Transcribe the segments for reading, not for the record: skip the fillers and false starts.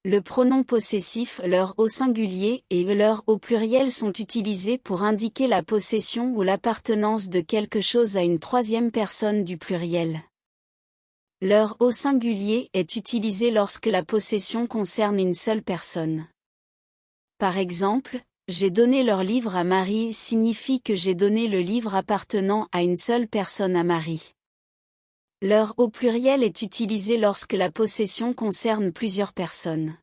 Le pronom possessif leur au singulier et leur au pluriel sont utilisés pour indiquer la possession ou l'appartenance de quelque chose à une troisième personne du pluriel. Leur au singulier est utilisé lorsque la possession concerne une seule personne. Par exemple, j'ai donné leur livre à Marie signifie que j'ai donné le livre appartenant à une seule personne à Marie. Leur au pluriel est utilisé lorsque la possession concerne plusieurs personnes.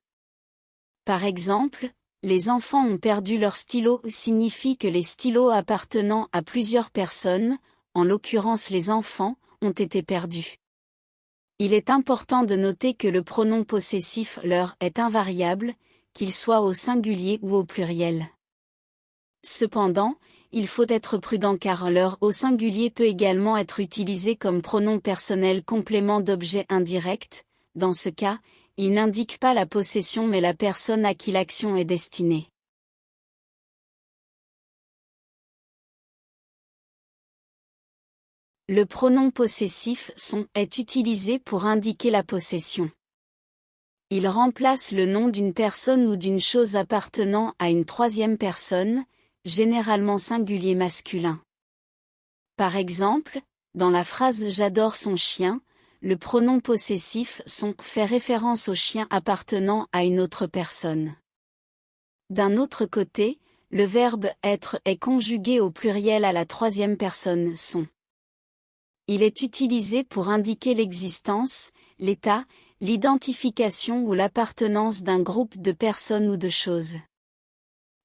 Par exemple, les enfants ont perdu leur stylo signifie que les stylos appartenant à plusieurs personnes, en l'occurrence les enfants, ont été perdus. Il est important de noter que le pronom possessif leur est invariable, qu'il soit au singulier ou au pluriel. Cependant, il faut être prudent car leur au singulier peut également être utilisé comme pronom personnel complément d'objet indirect. Dans ce cas, il n'indique pas la possession mais la personne à qui l'action est destinée. Le pronom possessif est utilisé pour indiquer la possession. Il remplace le nom d'une personne ou d'une chose appartenant à une troisième personne, généralement singulier masculin. Par exemple, dans la phrase j'adore son chien, le pronom possessif fait référence au chien appartenant à une autre personne. D'un autre côté, le verbe être est conjugué au pluriel à la troisième personne son. Il est utilisé pour indiquer l'existence, l'état, l'identification ou l'appartenance d'un groupe de personnes ou de choses.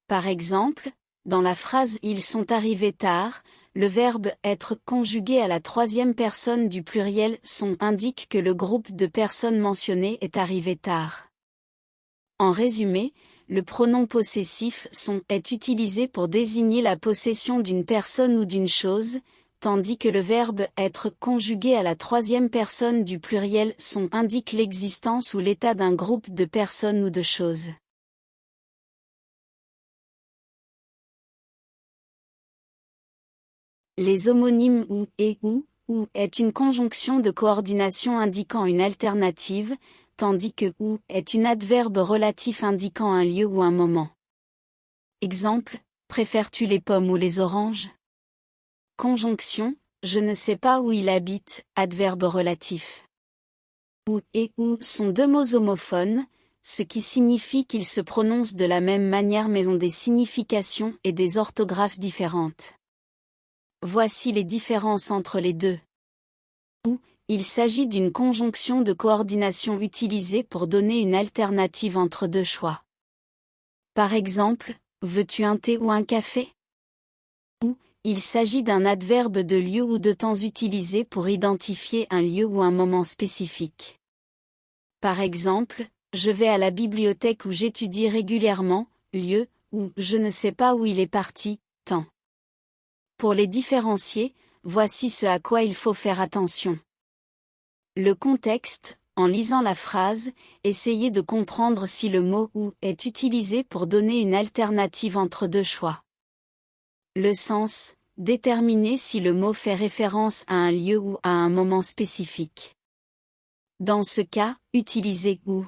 Par exemple, dans la phrase ils sont arrivés tard, le verbe être conjugué à la troisième personne du pluriel son indique que le groupe de personnes mentionné est arrivé tard. En résumé, le pronom possessif est utilisé pour désigner la possession d'une personne ou d'une chose, tandis que le verbe être conjugué à la troisième personne du pluriel indique l'existence ou l'état d'un groupe de personnes ou de choses. Les homonymes ou et ou est une conjonction de coordination indiquant une alternative, tandis que ou est une adverbe relatif indiquant un lieu ou un moment. Exemple, préfères-tu les pommes ou les oranges? Conjonction, je ne sais pas où il habite, adverbe relatif. Ou et ou sont deux mots homophones, ce qui signifie qu'ils se prononcent de la même manière mais ont des significations et des orthographes différentes. Voici les différences entre les deux. Ou, il s'agit d'une conjonction de coordination utilisée pour donner une alternative entre deux choix. Par exemple, veux-tu un thé ou un café? Ou, il s'agit d'un adverbe de lieu ou de temps utilisé pour identifier un lieu ou un moment spécifique. Par exemple, je vais à la bibliothèque où j'étudie régulièrement, lieu, ou je ne sais pas où il est parti, temps. Pour les différencier, voici ce à quoi il faut faire attention. Le contexte, en lisant la phrase, essayez de comprendre si le mot « ou » est utilisé pour donner une alternative entre deux choix. Le sens, déterminez si le mot fait référence à un lieu ou à un moment spécifique. Dans ce cas, utilisez « ou ».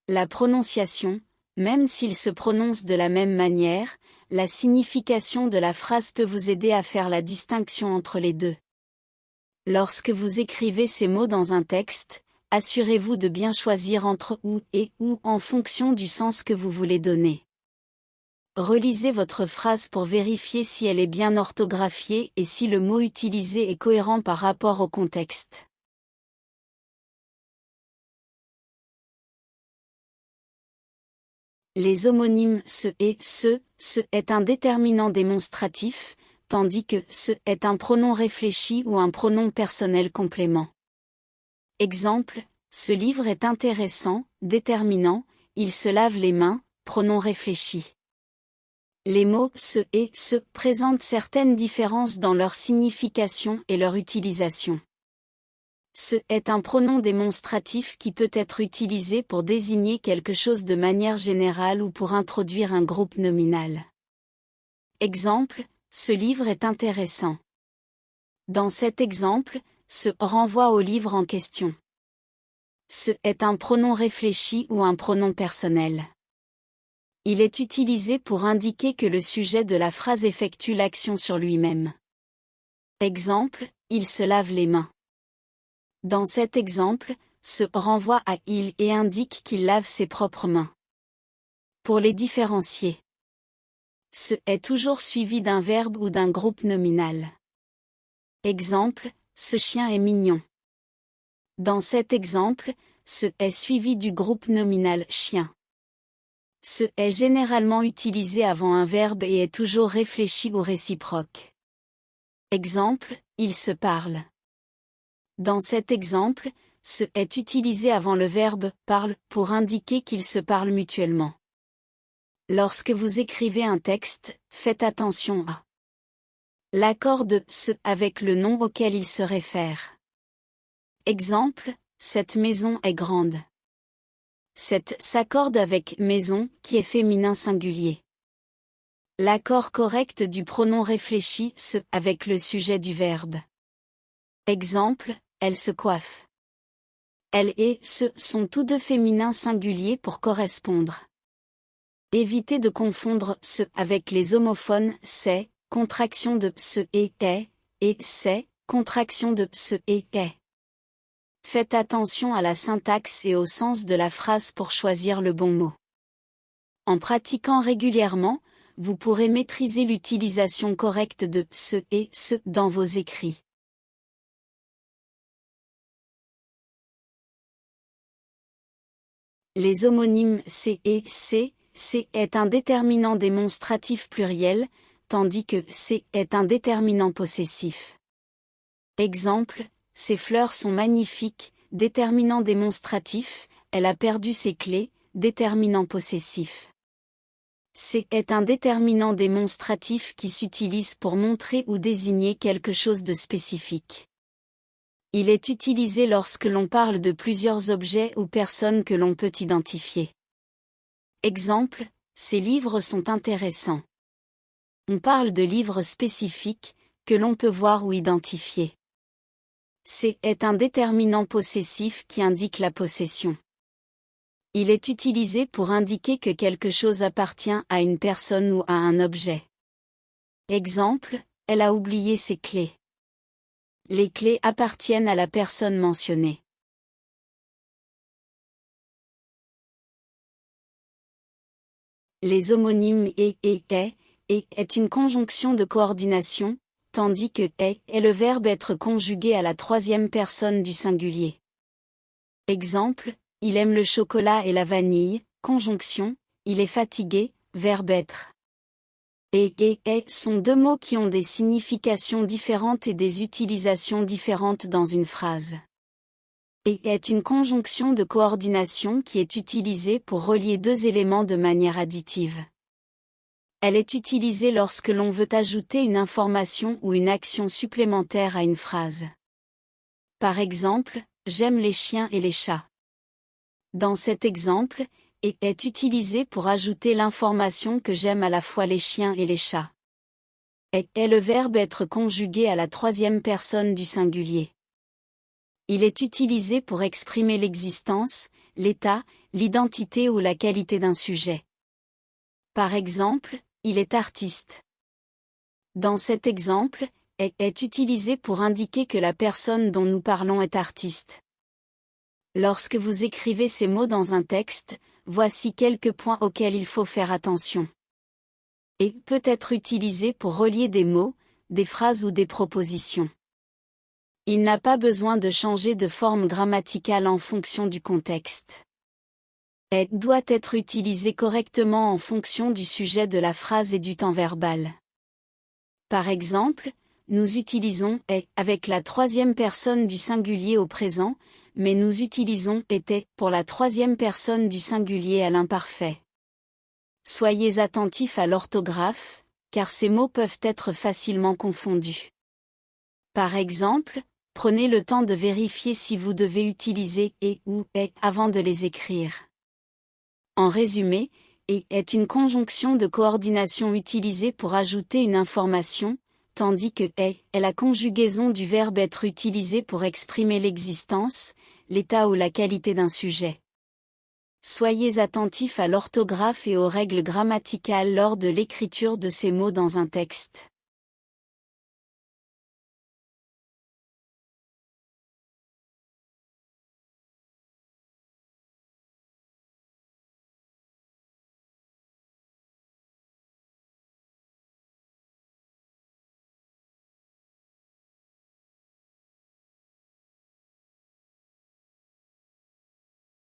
La prononciation, même s'il se prononce de la même manière, la signification de la phrase peut vous aider à faire la distinction entre les deux. Lorsque vous écrivez ces mots dans un texte, assurez-vous de bien choisir entre ou et ou en fonction du sens que vous voulez donner. Relisez votre phrase pour vérifier si elle est bien orthographiée et si le mot utilisé est cohérent par rapport au contexte. Les homonymes ce et ce est un déterminant démonstratif, tandis que ce est un pronom réfléchi ou un pronom personnel complément. Exemple, ce livre est intéressant, déterminant, il se lave les mains, pronom réfléchi. Les mots ce et ce présentent certaines différences dans leur signification et leur utilisation. Ce est un pronom démonstratif qui peut être utilisé pour désigner quelque chose de manière générale ou pour introduire un groupe nominal. Exemple, ce livre est intéressant. Dans cet exemple, ce renvoie au livre en question. Ce est un pronom réfléchi ou un pronom personnel. Il est utilisé pour indiquer que le sujet de la phrase effectue l'action sur lui-même. Exemple, il se lave les mains. Dans cet exemple, ce renvoie à il et indique qu'il lave ses propres mains. Pour les différencier, ce est toujours suivi d'un verbe ou d'un groupe nominal. Exemple, ce chien est mignon. Dans cet exemple, ce est suivi du groupe nominal chien. Ce est généralement utilisé avant un verbe et est toujours réfléchi ou réciproque. Exemple, ils se parlent. Dans cet exemple, ce est utilisé avant le verbe parle pour indiquer qu'ils se parlent mutuellement. Lorsque vous écrivez un texte, faites attention à l'accord de ce avec le nom auquel il se réfère. Exemple, cette maison est grande. Cette s'accorde avec maison qui est féminin singulier. L'accord correct du pronom réfléchi se avec le sujet du verbe. Exemple, elle se coiffe. Elle et ce sont tous deux féminins singuliers pour correspondre. Évitez de confondre ce avec les homophones c'est, contraction de ce et c'est, contraction de ce et est. Faites attention à la syntaxe et au sens de la phrase pour choisir le bon mot. En pratiquant régulièrement, vous pourrez maîtriser l'utilisation correcte de ce et ce dans vos écrits. Les homonymes c et c est un déterminant démonstratif pluriel, tandis que c est un déterminant possessif. Exemple, ces fleurs sont magnifiques, déterminant démonstratif, elle a perdu ses clés, déterminant possessif. C est un déterminant démonstratif qui s'utilise pour montrer ou désigner quelque chose de spécifique. Il est utilisé lorsque l'on parle de plusieurs objets ou personnes que l'on peut identifier. Exemple, ces livres sont intéressants. On parle de livres spécifiques, que l'on peut voir ou identifier. C est un déterminant possessif qui indique la possession. Il est utilisé pour indiquer que quelque chose appartient à une personne ou à un objet. Exemple, elle a oublié ses clés. Les clés appartiennent à la personne mentionnée. Les homonymes et est une conjonction de coordination, tandis que est le verbe être conjugué à la troisième personne du singulier. Exemple, il aime le chocolat et la vanille, conjonction, il est fatigué, verbe être. Et sont deux mots qui ont des significations différentes et des utilisations différentes dans une phrase. Et est une conjonction de coordination qui est utilisée pour relier deux éléments de manière additive. Elle est utilisée lorsque l'on veut ajouter une information ou une action supplémentaire à une phrase. Par exemple, j'aime les chiens et les chats. Dans cet exemple, et est utilisé pour ajouter l'information que j'aime à la fois les chiens et les chats. Est le verbe être conjugué à la troisième personne du singulier. Il est utilisé pour exprimer l'existence, l'état, l'identité ou la qualité d'un sujet. Par exemple, il est artiste. Dans cet exemple, est utilisé pour indiquer que la personne dont nous parlons est artiste. Lorsque vous écrivez ces mots dans un texte, voici quelques points auxquels il faut faire attention. Et peut être utilisé pour relier des mots, des phrases ou des propositions. Il n'a pas besoin de changer de forme grammaticale en fonction du contexte. Et doit être utilisé correctement en fonction du sujet de la phrase et du temps verbal. Par exemple, nous utilisons est avec la troisième personne du singulier au présent, mais nous utilisons était pour la troisième personne du singulier à l'imparfait. Soyez attentifs à l'orthographe, car ces mots peuvent être facilement confondus. Par exemple, prenez le temps de vérifier si vous devez utiliser et ou est avant de les écrire. En résumé, et est une conjonction de coordination utilisée pour ajouter une information, tandis que est la conjugaison du verbe être utilisé pour exprimer l'existence, l'état ou la qualité d'un sujet. Soyez attentif à l'orthographe et aux règles grammaticales lors de l'écriture de ces mots dans un texte.